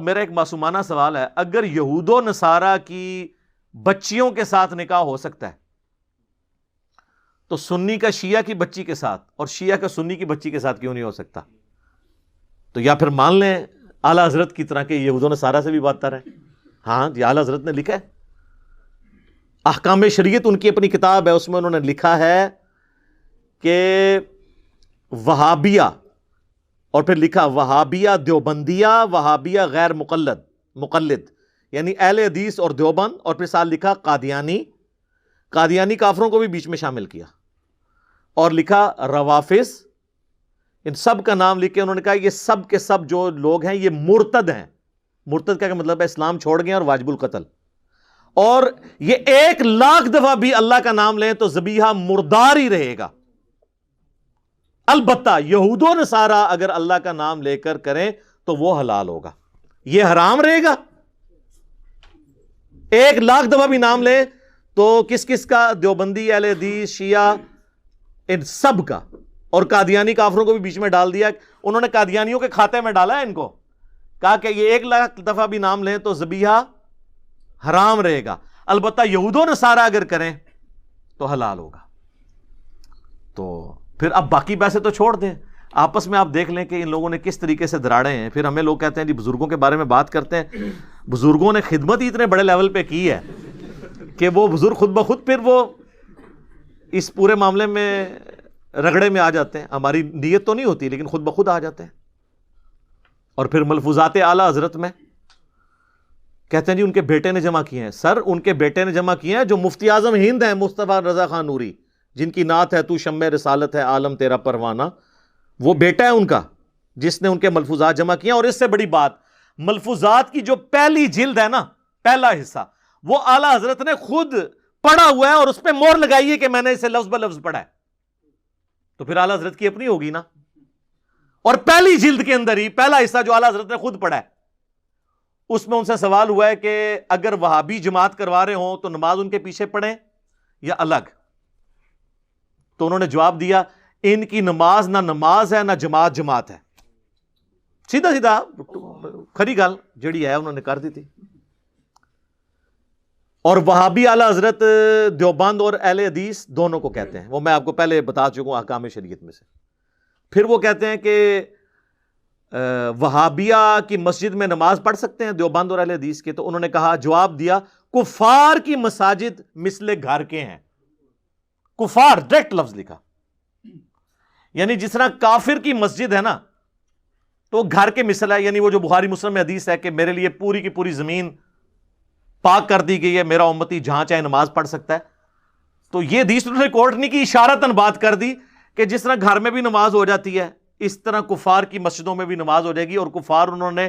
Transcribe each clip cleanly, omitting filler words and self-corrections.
میرا ایک معصومانہ سوال ہے، اگر یہود و نصارہ کی بچیوں کے ساتھ نکاح ہو سکتا ہے تو سنی کا شیعہ کی بچی کے ساتھ اور شیعہ کا سنی کی بچی کے ساتھ کیوں نہیں ہو سکتا؟ تو یا پھر مان لیں اعلیٰ حضرت کی طرح کہ یہود و نصارہ سے بھی بات تر ہے. ہاں یہ اعلیٰ حضرت نے لکھا ہے، احکام شریعت ان کی اپنی کتاب ہے، اس میں انہوں نے لکھا ہے کہ وہابیہ، اور پھر لکھا وہابیہ دیوبندیہ، وہابیہ غیر مقلد یعنی اہل حدیث اور دیوبند، اور پھر ساتھ لکھا قادیانی کافروں کو بھی بیچ میں شامل کیا، اور لکھا روافظ، ان سب کا نام لکھ کے انہوں نے کہا یہ سب کے سب جو لوگ ہیں یہ مرتد ہیں. مرتد کا مطلب ہے اسلام چھوڑ گئے اور واجب القتل، اور یہ 1,00,000 دفعہ بھی اللہ کا نام لیں تو ذبیحہ مردار ہی رہے گا. البتہ یہود و نصارہ اگر اللہ کا نام لے کر کریں تو وہ حلال ہوگا، یہ حرام رہے گا. 1,00,000 دفعہ بھی نام لیں تو کس کا؟ دیوبندی، اہل حدیث، شیعہ، ان سب کا، اور قادیانی کافروں کو بھی بیچ میں ڈال دیا. انہوں نے قادیانیوں کے کھاتے میں ڈالا ہے ان کو، کہا کہ یہ 1,00,000 دفعہ بھی نام لیں تو ذبیحہ حرام رہے گا، البتہ یہود و نصارہ اگر کریں تو حلال ہوگا. تو پھر اب باقی پیسے تو چھوڑ دیں، آپس میں آپ دیکھ لیں کہ ان لوگوں نے کس طریقے سے دراڑے ہیں. پھر ہمیں لوگ کہتے ہیں جی بزرگوں کے بارے میں بات کرتے ہیں، بزرگوں نے خدمت ہی اتنے بڑے لیول پہ کی ہے کہ وہ بزرگ خود بخود پھر وہ اس پورے معاملے میں رگڑے میں آ جاتے ہیں. ہماری نیت تو نہیں ہوتی لیکن خود بخود آ جاتے ہیں. اور پھر ملفوظات اعلیٰ حضرت میں کہتے ہیں جی ان کے بیٹے نے جمع کیے ہیں. سر ان کے بیٹے نے جمع کیے ہیں جو مفتی اعظم ہند ہیں، مصطفیٰ رضا خان نوری، جن کی نعت ہے تو شمع رسالت ہے عالم تیرا پروانہ، وہ بیٹا ہے ان کا جس نے ان کے ملفوظات جمع کیے ہیں. اور اس سے بڑی بات، ملفوظات کی جو پہلی جلد ہے نا، پہلا حصہ، وہ اعلیٰ حضرت نے خود پڑھا ہوا ہے اور اس پہ مہر لگائی ہے کہ میں نے اسے لفظ بلفظ پڑھا ہے. تو پھر اعلیٰ حضرت کی اپنی ہوگی نا. اور پہلی جلد کے اندر ہی پہلا حصہ جو اعلیٰ حضرت نے خود پڑھا ہے، اس میں ان سے سوال ہوا ہے کہ اگر وہابی جماعت کروا رہے ہوں تو نماز ان کے پیچھے پڑھیں یا الگ؟ تو انہوں نے جواب دیا ان کی نماز نہ نماز ہے نہ جماعت ہے. سیدھا سیدھا کھری گل جڑی ہے انہوں نے کر دی تھی. اور وہابی اعلیٰ حضرت دیوبند اور اہل حدیث دونوں کو کہتے ہیں، وہ میں آپ کو پہلے بتا چکا ہوں احکام شریعت میں سے. پھر وہ کہتے ہیں کہ وہابیہ کی مسجد میں نماز پڑھ سکتے ہیں دیوبند اور اہل حدیث کے. تو انہوں نے کہا، جواب دیا، کفار کی مساجد مثل گھر کے ہیں. کفار ڈائریکٹ لفظ لکھا، یعنی جس طرح کافر کی مسجد ہے نا تو گھر کے مثل ہے. یعنی وہ جو بخاری مسلم میں حدیث ہے کہ میرے لیے پوری کی پوری زمین پاک کر دی گئی ہے، میرا امتی جہاں چاہے نماز پڑھ سکتا ہے. تو یہ حدیث انہوں نے کوٹ نہیں کی، اشارتاً بات کر دی کہ جس طرح گھر میں بھی نماز ہو جاتی ہے اس طرح کفار کی مسجدوں میں بھی نماز ہو جائے گی. اور کفار انہوں نے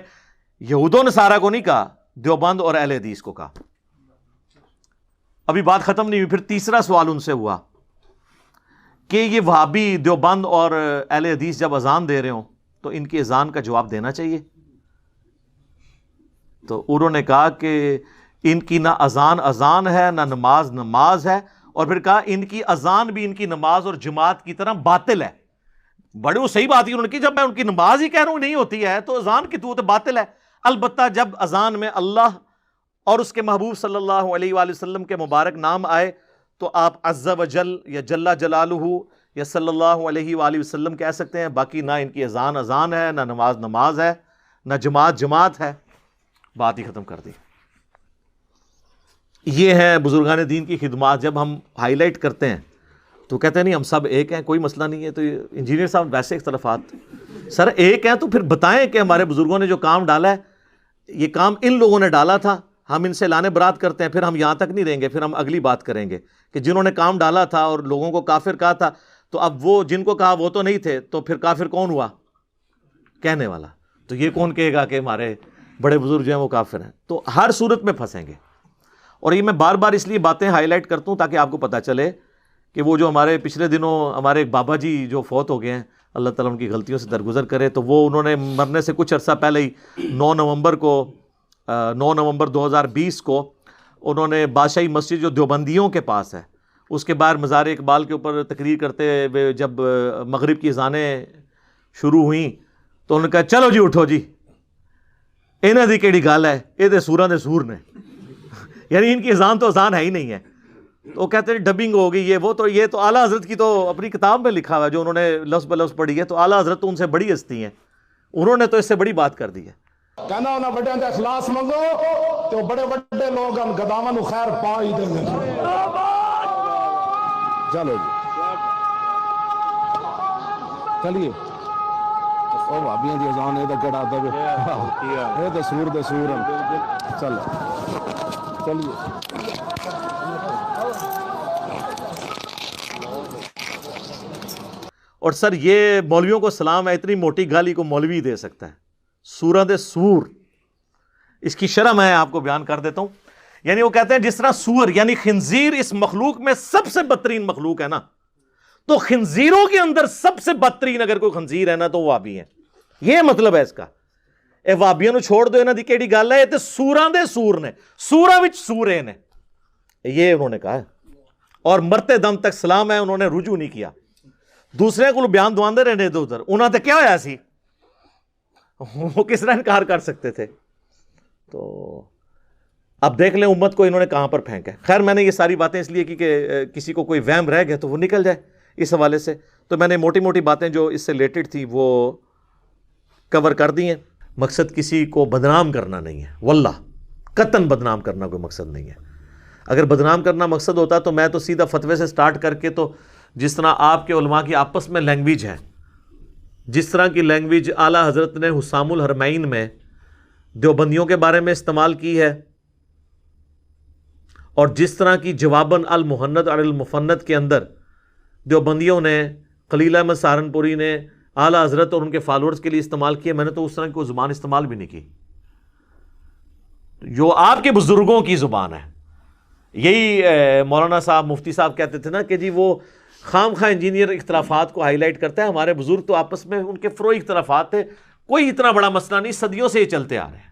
یہود و نصارہ کو نہیں کہا، دیوبند اور اہل حدیث کو کہا. ابھی بات ختم نہیں ہوئی. پھر تیسرا سوال ان سے ہوا کہ یہ وہابی دیوبند اور اہل حدیث جب اذان دے رہے ہوں تو ان کی اذان کا جواب دینا چاہیے. تو انہوں نے کہا کہ ان کی نہ اذان ہے نہ نماز ہے. اور پھر کہا ان کی اذان بھی ان کی نماز اور جماعت کی طرح باطل ہے. بڑے وہ صحیح بات ہی انہوں نے کی، جب میں ان کی نماز ہی کہہ رہا ہوں نہیں ہوتی ہے تو اذان کی تو باطل ہے. البتہ جب اذان میں اللہ اور اس کے محبوب صلی اللہ علیہ وآلہ وسلم کے مبارک نام آئے تو آپ عز و جل یا جل جلالہ یا صلی اللہ علیہ وآلہ وسلم کہہ سکتے ہیں. باقی نہ ان کی اذان ہے، نہ نماز ہے، نہ جماعت ہے. بات ہی ختم کر دی. یہ ہے بزرگان دین کی خدمات. جب ہم ہائی لائٹ کرتے ہیں تو کہتے ہیں نہیں ہم سب ایک ہیں، کوئی مسئلہ نہیں ہے. تو انجینئر صاحب ویسے اختلافات، سر ایک ہیں تو پھر بتائیں کہ ہمارے بزرگوں نے جو کام ڈالا ہے یہ کام ان لوگوں نے ڈالا تھا، ہم ان سے لانے برات کرتے ہیں. پھر ہم یہاں تک نہیں رہیں گے، پھر ہم اگلی بات کریں گے کہ جنہوں نے کام ڈالا تھا اور لوگوں کو کافر کہا تھا تو اب وہ جن کو کہا وہ تو نہیں تھے، تو پھر کافر کون ہوا؟ کہنے والا. تو یہ کون کہے گا کہ ہمارے بڑے بزرگ جو ہیں وہ کافر ہیں؟ تو ہر صورت میں پھنسیں گے. اور یہ میں بار بار اس لیے باتیں ہائی لائٹ کرتا ہوں تاکہ آپ کو پتہ چلے کہ وہ جو ہمارے پچھلے دنوں ہمارے ایک بابا جی جو فوت ہو گئے ہیں، اللہ تعالیٰ ان کی غلطیوں سے درگزر کرے، تو وہ انہوں نے مرنے سے کچھ عرصہ پہلے ہی 9 نومبر 2020 کو انہوں نے بادشاہی مسجد جو دیوبندیوں کے پاس ہے اس کے باہر مزار اقبال کے اوپر تقریر کرتے ہوئے جب مغرب کی اذانیں شروع ہوئیں تو انہوں نے کہا چلو جی اٹھو جی، انہاں دی کیڑی گل ہے، یہ تو سوراں دے سور نے، یعنی ان کی اذان تو اذان ہے ہی نہیں ہے. تو کہتے ہیں ڈبنگ ہو گئی، یہ وہ. تو یہ تو اعلیٰ حضرت کی تو اپنی کتاب میں لکھا ہوا ہے جو انہوں نے لفظ بلفظ پڑھی ہے. تو اعلیٰ حضرت تو ان سے بڑی ہستی ہیں، انہوں نے تو اس سے بڑی بات کر دی ہے. کہنا انہاں بڑے دے اخلاص منگو تو بڑے بڑے لوگ ہم گداواں نو خیر پا ہی دیں گے. چلو جی چلیے. او بھابیاں دی اذان اے تے کیڑا ادب ہے، اے تے سور دے سور ہیں. چلو چلیے. اور سر یہ مولویوں کو سلام ہے، اتنی موٹی گالی کو مولوی دے سکتا ہے؟ سورہ دے سور. اس کی شرح میں آپ کو بیان کر دیتا ہوں. یعنی وہ کہتے ہیں جس طرح سور یعنی خنزیر اس مخلوق میں سب سے بدترین مخلوق ہے نا، تو خنزیروں کے اندر سب سے بدترین اگر کوئی خنزیر ہے نا تو وہ وہابی ہیں. یہ مطلب ہے اس کا. اے وہابیاں نو چھوڑ دو، انہاں دی کیڑی گل ہے، یہ تے سوراں دے سور نے، سوراں وچ سورے نے، یہ انہوں نے کہا ہے. اور مرتے دم تک سلام ہے، انہوں نے رجوع نہیں کیا. دوسرے کو بیان دواندے رہنے ادھر ادھر، انہاں تے کیا ہویا سی، وہ کس طرح انکار کر سکتے تھے. تو اب دیکھ لیں امت کو انہوں نے کہاں پر پھینکا ہے. خیر میں نے یہ ساری باتیں اس لیے کی کہ کسی کو کوئی وہم رہ گئے تو وہ نکل جائے اس حوالے سے. تو میں نے موٹی موٹی باتیں جو اس سے ریلیٹڈ تھی وہ کور کر دی ہیں. مقصد کسی کو بدنام کرنا نہیں ہے، واللہ قطعاً بدنام کرنا کوئی مقصد نہیں ہے. اگر بدنام کرنا مقصد ہوتا تو میں تو سیدھا فتوے سے سٹارٹ کر کے، تو جس طرح آپ کے علماء کی آپس میں لینگویج ہے، جس طرح کی لینگویج اعلیٰ حضرت نے حسام الحرمین میں دیوبندیوں کے بارے میں استعمال کی ہے، اور جس طرح کی جواباً المحند علی المفند کے اندر دیوبندیوں نے، خلیل احمد سہارنپوری نے اعلیٰ حضرت اور ان کے فالورز کے لیے استعمال کیا، میں نے تو اس طرح کی کوئی زبان استعمال بھی نہیں کی جو آپ کے بزرگوں کی زبان ہے. یہی مولانا صاحب مفتی صاحب کہتے تھے نا کہ جی وہ خام خواہ انجینئر اختلافات کو ہائی لائٹ کرتا ہے. ہمارے بزرگ تو آپس میں ان کے فروئی اختلافات تھے، کوئی اتنا بڑا مسئلہ نہیں، صدیوں سے یہ چلتے آ رہے ہیں.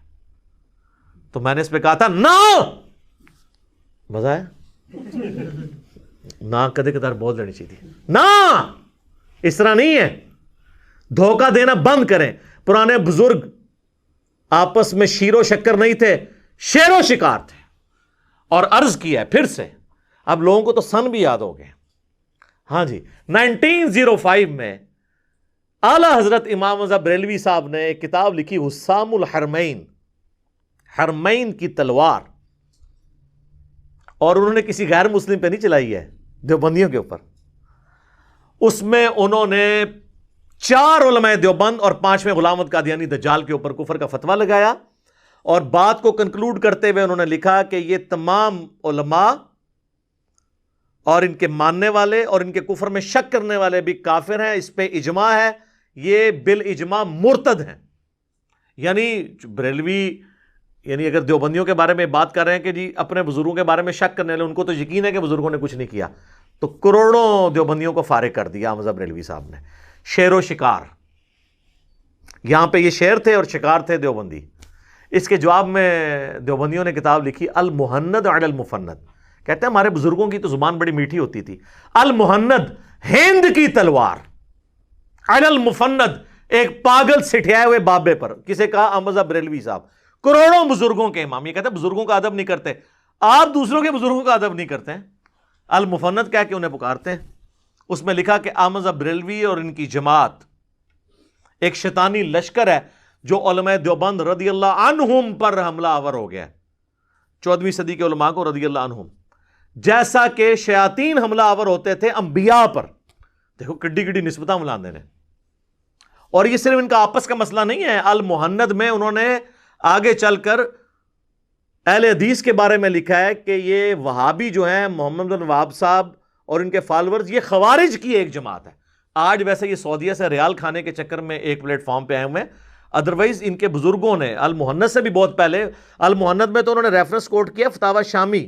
تو میں نے اس پہ کہا تھا نا، مزہ آیا نا، کدے کدار بول دینی چاہیے تھی نا، اس طرح نہیں ہے. دھوکہ دینا بند کریں. پرانے بزرگ آپس میں شیر و شکر نہیں تھے، شیر و شکار تھے. اور عرض کیا ہے پھر سے، اب لوگوں کو تو سن بھی یاد ہو گئے. ہاں جی 1905 میں اعلیٰ حضرت امام رضا بریلوی صاحب نے ایک کتاب لکھی، حسام الحرمین، حرمین کی تلوار. اور انہوں نے کسی غیر مسلم پہ نہیں چلائی ہے، دیوبندیوں کے اوپر. اس میں انہوں نے 4 علماء دیوبند اور 5ویں غلام احمد قادیانی دجال کے اوپر کفر کا فتویٰ لگایا. اور بات کو کنکلوڈ کرتے ہوئے انہوں نے لکھا کہ یہ تمام علماء اور ان کے ماننے والے اور ان کے کفر میں شک کرنے والے بھی کافر ہیں، اس پہ اجماع ہے، یہ بالاجماع مرتد ہیں. یعنی بریلوی یعنی اگر دیوبندیوں کے بارے میں بات کر رہے ہیں کہ جی اپنے بزرگوں کے بارے میں شک کرنے والے، ان کو تو یقین ہے کہ بزرگوں نے کچھ نہیں کیا، تو کروڑوں دیوبندیوں کو فارغ کر دیا احمد بریلوی صاحب نے. شیر و شکار، یہاں پہ یہ شیر تھے اور شکار تھے دیوبندی. اس کے جواب میں دیوبندیوں نے کتاب لکھی المحند علی المفند. کہتے ہیں ہمارے بزرگوں کی تو زبان بڑی میٹھی ہوتی تھی. المحند ہند کی تلوار، علی المفند ایک پاگل سٹھیائے ہوئے بابے پر. کسے کہا؟ احمد بریلوی صاحب، کروڑوں بزرگوں کے امام. یہ کہتے ہیں بزرگوں کا ادب نہیں کرتے، آپ دوسروں کے بزرگوں کا ادب نہیں کرتے ہیں. المفند کہہ کے انہیں پکارتے ہیں. اس میں لکھا کہ احمد بریلوی اور ان کی جماعت ایک شیطانی لشکر ہے جو علماء دیوبند رضی اللہ عنہم پر حملہ آور ہو گیا ہے. 14ویں صدی کے علماء کو رضی اللہ عنہم، جیسا کہ شیاطین حملہ آور ہوتے تھے انبیاء پر. دیکھو کڈی کڈی نسبتاں ملاندے نے. اور یہ صرف ان کا آپس کا مسئلہ نہیں ہے. المحند میں انہوں نے آگے چل کر اہل حدیث کے بارے میں لکھا ہے کہ یہ وہابی جو ہیں، محمد بن وہاب صاحب اور ان کے فالورز، یہ خوارج کی ایک جماعت ہے. آج ویسے یہ سعودیہ سے ریال کھانے کے چکر میں ایک پلیٹ فارم پہ آئے ہوئے ہیں، ادروائز ان کے بزرگوں نے المحند سے بھی بہت پہلے، المحند میں تو انہوں نے ریفرنس کوٹ کیا فتاوی شامی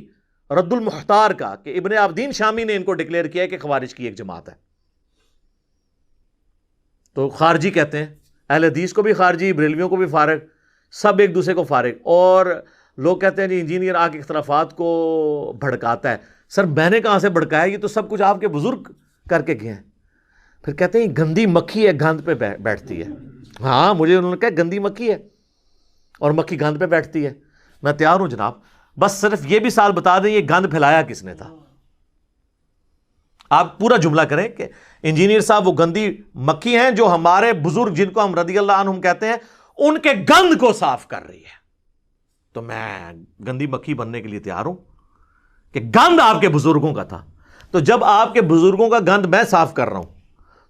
رد المختار کا، کہ ابن عابدین شامی نے ان کو ڈکلیئر کیا کہ خوارج کی ایک جماعت ہے. تو خارجی کہتے ہیں، اہل حدیث کو بھی خارجی، بریلویوں کو بھی فارغ، سب ایک دوسرے کو فارغ. اور لوگ کہتے ہیں جی انجینئر آ کے اختلافات کو بھڑکاتا ہے. سر میں نے کہاں سے بھڑکایا؟ یہ تو سب کچھ آپ کے بزرگ کر کے گئے ہیں. پھر کہتے ہیں گندی مکھی ہے، گند پہ بیٹھتی ہے. ہاں مجھے انہوں نے کہا گندی مکھی ہے. اور مکھی گند پہ بیٹھتی ہے. میں تیار ہوں جناب, بس صرف یہ بھی سال بتا دیں یہ گند پھیلایا کس نے تھا. آپ پورا جملہ کریں کہ انجینئر صاحب وہ گندی مکھی ہیں جو ہمارے بزرگ جن کو ہم رضی اللہ عنہم کہتے ہیں ان کے گند کو صاف کر رہی ہے. تو میں گندی مکھی بننے کے لیے تیار ہوں کہ گند آپ کے بزرگوں کا تھا. تو جب آپ کے بزرگوں کا گند میں صاف کر رہا ہوں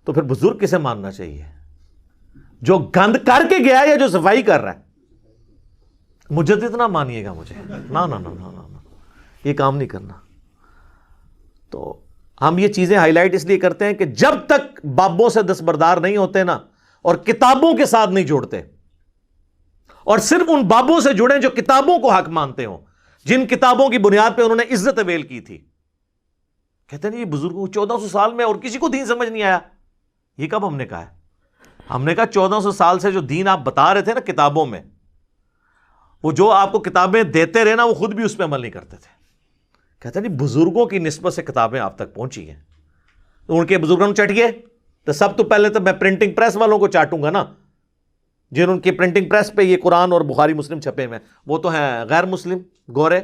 تو پھر بزرگ کسے ماننا چاہیے؟ جو گند کر کے گیا یا جو صفائی کر رہا ہے؟ مجدد نہ مانیے گا مجھے, نہ یہ کام نہیں کرنا. تو ہم یہ چیزیں ہائی لائٹ اس لیے کرتے ہیں کہ جب تک بابوں سے دستبردار نہیں ہوتے نا اور کتابوں کے ساتھ نہیں جوڑتے, اور صرف ان بابوں سے جڑیں جو کتابوں کو حق مانتے ہوں, جن کتابوں کی بنیاد پہ انہوں نے عزت اویل کی تھی. کہتے ہیں یہ بزرگوں 1400 سال میں اور کسی کو دین سمجھ نہیں آیا. یہ کب ہم نے کہا ہے؟ ہم نے کہا 1400 سال سے جو دین آپ بتا رہے تھے نا کتابوں میں, وہ جو آپ کو کتابیں دیتے رہے نا وہ خود بھی اس پہ عمل نہیں کرتے تھے. کہتے ہیں نہیں بزرگوں کی نسبت سے کتابیں آپ تک پہنچی ہیں, تو ان کے بزرگوں نے چٹیے. تو سب تو پہلے تو میں پرنٹنگ پریس والوں کو چاٹوں گا نا, جن کی پرنٹنگ پریس پہ یہ قرآن اور بخاری مسلم چھپے ہوئے, وہ تو ہیں غیر مسلم گورے.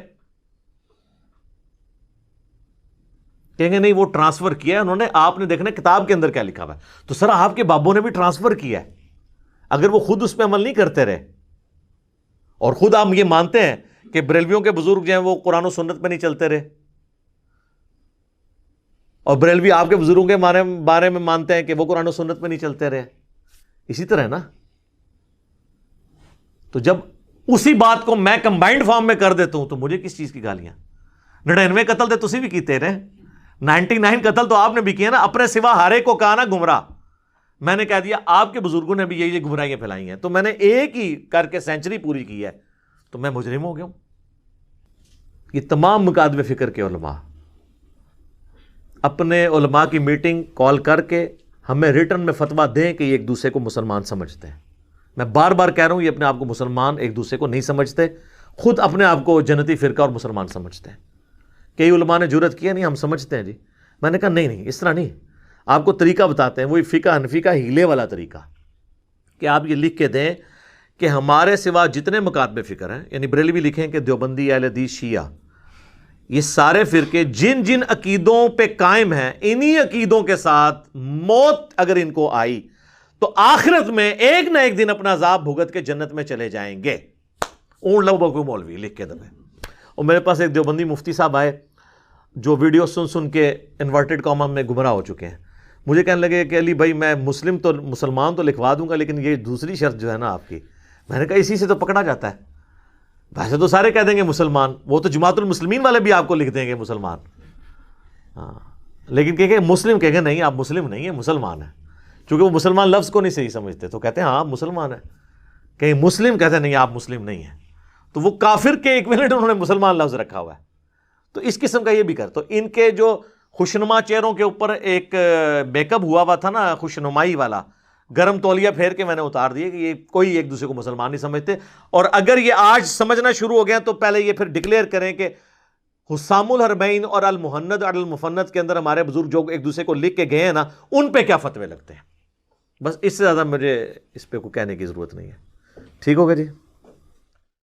کہیں گے نہیں وہ ٹرانسفر کیا ہے انہوں نے, آپ نے دیکھنا کتاب کے اندر کیا لکھا ہوا ہے. تو سر آپ کے بابوں نے بھی ٹرانسفر کیا ہے, اگر وہ خود اس پہ عمل نہیں کرتے رہے, اور خود آپ یہ مانتے ہیں کہ بریلویوں کے بزرگ جو ہیں وہ قرآن و سنت پہ نہیں چلتے رہے, اور بریلوی آپ کے بزرگوں کے بارے میں مانتے ہیں کہ وہ قرآن و سنت پہ نہیں چلتے رہے, اسی طرح نا. تو جب اسی بات کو میں کمبائنڈ فارم میں کر دیتا ہوں تو مجھے کس چیز کی گالیاں؟ 99 قتل تو تسی بھی کیتے رہے, 99 قتل تو آپ نے بھی کیے نا, اپنے سوا ہر ایک کو کہا نا گمراہ. میں نے کہہ دیا آپ کے بزرگوں نے بھی یہ گمراہیاں پھیلائی ہیں, تو میں نے ایک ہی کر کے سینچری پوری کی ہے, تو میں مجرم ہو گیا ہوں. یہ تمام مکاتب فکر کے علماء اپنے علماء کی میٹنگ کال کر کے ہمیں ریٹرن میں فتویٰ دیں کہ یہ ایک دوسرے کو مسلمان سمجھتے ہیں. میں بار بار کہہ رہا ہوں یہ اپنے آپ کو مسلمان ایک دوسرے کو نہیں سمجھتے, خود اپنے آپ کو جنتی فرقہ اور مسلمان سمجھتے ہیں. کئی علماء نے جرت کیا نہیں ہم سمجھتے ہیں جی. میں نے کہا نہیں اس طرح نہیں, آپ کو طریقہ بتاتے ہیں, وہی فقہ حنفی کا ہیلے والا طریقہ, کہ آپ یہ لکھ کے دیں کہ ہمارے سوا جتنے مکاتب فکر ہیں, یعنی بریلوی لکھیں کہ دیوبندی, اہل حدیث, شیعہ, یہ سارے فرقے جن جن عقیدوں پہ قائم ہیں, انہی عقیدوں کے ساتھ موت اگر ان کو آئی تو آخرت میں ایک نہ ایک دن اپنا عذاب بھگت کے جنت میں چلے جائیں گے. اون لو بکو مولوی لکھ کے دبے. اور میرے پاس ایک دیوبندی مفتی صاحب آئے جو ویڈیو سن کے انورٹڈ کاما میں گمراہ ہو چکے ہیں. مجھے کہنے لگے کہ علی بھائی میں مسلمان تو لکھوا دوں گا, لیکن یہ دوسری شرط جو ہے نا آپ کی, میں نے کہا اسی سے تو پکڑا جاتا ہے. ویسے تو سارے کہہ دیں گے مسلمان, وہ تو جماعت المسلمین والے بھی آپ کو لکھ دیں گے مسلمان, ہاں, لیکن کہ مسلم کہیں گے نہیں آپ مسلم نہیں ہیں, مسلمان ہیں. چونکہ وہ مسلمان لفظ کو نہیں صحیح سمجھتے تو کہتے ہیں ہاں مسلمان ہے, کہیں مسلم کہتے ہیں نہیں آپ مسلم نہیں ہیں, تو وہ کافر کے ایکویلنٹ انہوں نے مسلمان لفظ رکھا ہوا ہے. تو اس قسم کا یہ بھی کر, تو ان کے جو خوشنما چہروں کے اوپر ایک بیک اپ ہوا تھا نا خوشنمائی والا, گرم تولیہ پھیر کے میں نے اتار دیے کہ یہ کوئی ایک دوسرے کو مسلمان نہیں سمجھتے. اور اگر یہ آج سمجھنا شروع ہو گیا تو پہلے یہ پھر ڈکلیئر کریں کہ حسام الحرمین اور المحند اور المفند کے اندر ہمارے بزرگ جو ایک دوسرے کو لکھ کے گئے ہیں نا, ان پہ کیا فتوے لگتے ہیں. بس اس سے زیادہ مجھے اس پہ کوئی کہنے کی ضرورت نہیں ہے. ٹھیک ہوگا جی.